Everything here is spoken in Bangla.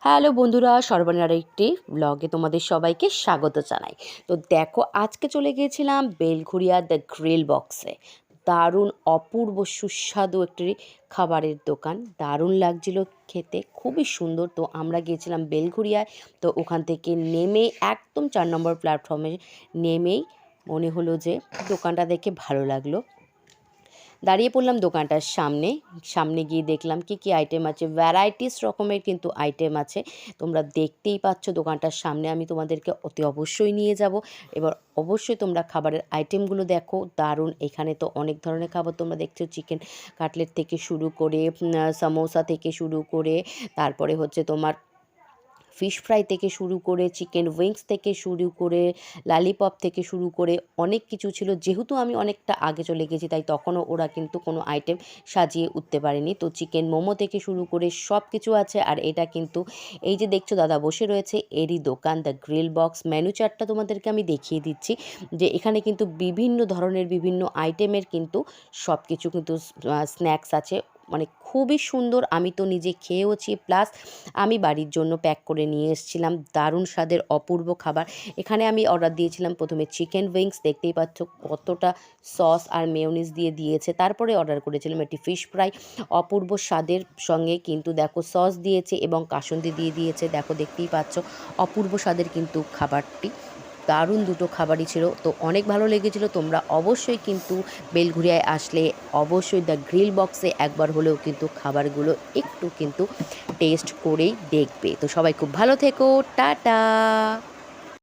হ্যালো বন্ধুরা, সর্বনার একটি ব্লগে তোমাদের সবাইকে স্বাগত জানাই। তো দেখো, আজকে চলে গিয়েছিলাম বেলঘুরিয়া দ্য গ্রিল বক্সে। দারুণ অপূর্ব সুস্বাদু একটি খাবারের দোকান, দারুণ লাগছিল খেতে, খুবই সুন্দর। তো আমরা গিয়েছিলাম বেলঘুরিয়ায়। তো ওখান থেকে নেমে একদম 4 নম্বর প্ল্যাটফর্মে নেমেই মনে হলো যে দোকানটা দেখে ভালো লাগলো। দাঁড়িয়ে পড়লাম দোকানটার সামনে। সামনে গিয়ে দেখলাম কি কি আইটেম আছে, ভ্যারাইটিস রকমের কিন্তু আইটেম আছে। তোমরা দেখতেই পাচ্ছ দোকানটার সামনে, আমি তোমাদেরকে অতি অবশ্যই নিয়ে যাব। এবার অবশ্যই তোমরা খাবারের আইটেমগুলো দেখো, দারুণ। এখানে তো অনেক ধরনের খাবার তোমরা দেখছো, চিকেন কাটলেট থেকে শুরু করে সামোসা থেকে শুরু করে, তারপরে হচ্ছে তোমার ফিশ ফ্রাই থেকে শুরু করে, চিকেন উইংস থেকে শুরু করে, লালিপপ থেকে শুরু করে অনেক কিছু ছিল। যেহেতু আমি অনেকটা আগে চলে গেছি, তাই তখনও ওরা কিন্তু কোনো আইটেম সাজিয়ে উঠতে পারেনি। তো চিকেন মোমো থেকে শুরু করে সব কিছু আছে। আর এটা কিন্তু এই যে দেখছো দাদা বসে রয়েছে, এরই দোকান দ্য গ্রিল বক্স। মেনু চার্টটা তোমাদেরকে আমি দেখিয়ে দিচ্ছি, যে এখানে কিন্তু বিভিন্ন ধরনের বিভিন্ন আইটেমের কিন্তু সব কিছু কিন্তু স্ন্যাক্স আছে, মানে খুবই সুন্দর। আমি তো নিজে খেয়েওছি, প্লাস আমি বাড়ির জন্য প্যাক করে নিয়ে এসেছিলাম। দারুণ স্বাদের অপূর্ব খাবার। এখানে আমি অর্ডার দিয়েছিলাম প্রথমে চিকেন উইংস, দেখতেই পাচ্ছ কতটা সস আর মেয়োনিজ দিয়ে দিয়েছে। তারপরে অর্ডার করেছিলাম একটি ফিশ ফ্রাই, অপূর্ব স্বাদের সঙ্গে কিন্তু দেখো সস দিয়েছে এবং কাসুন্দি দিয়ে দিয়েছে। দেখো দেখতেই পাচ্ছ অপূর্ব স্বাদের কিন্তু খাবারটি, দারুণ দুটো খাবারই ছিল। তো অনেক ভালো লেগেছিলো। তোমরা অবশ্যই কিন্তু বেলঘুরিয়ায় আসলে অবশ্যই দ্য গ্রিল বক্সে একবার হলেও কিন্তু খাবারগুলো একটু কিন্তু টেস্ট করেই দেখবে। তো সবাই খুব ভালো থেকো, টাটা।